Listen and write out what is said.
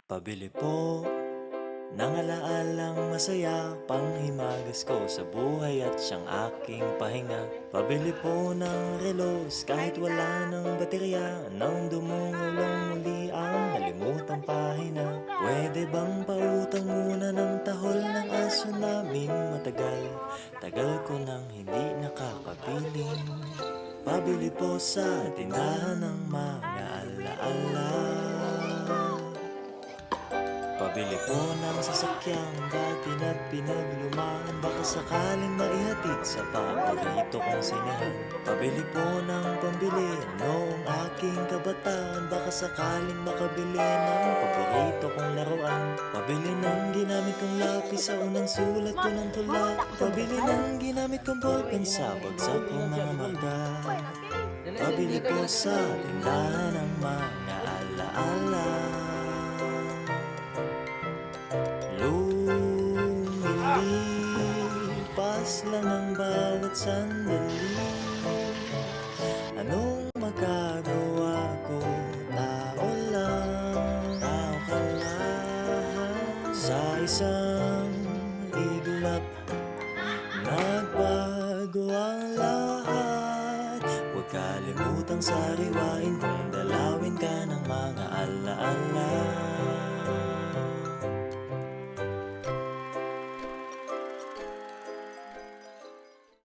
Pabili po ng alaalang masaya, panghimagas ko sa buhay at siyang aking pahinga. Pabili po ng relos kahit wala ng baterya, nang dumulong muli ang nalimutang pahina. Pwede bang pautang muna ng tahol ng aso namin? Tagal ko nang hindi nakakapiling. Pabili po sa tindahan ng mga alaala. Pabili po ng sasakyang dati na't pinaglumaan, baka sakaling maihatid sa paborito kong sinehan. Pabili po ng pambili noong aking kabataan, baka sakaling makabili ng paborito kong laruan. Pabili ng ginamit kong lapis sa unang sulat ko ng tula. Pabili ng ginamit kong ballpen sa bagsak kong mga marka. Pabili po sa tindahan ng mga alaala. Lumilipas lang ang bawat sandali. Anong magagawa ko? Tao lang, tao ka lang. Sa isang iglap, nagbago ang lahat. Huwag kalimutang sariwain kung dalawin ka ng mga alaala.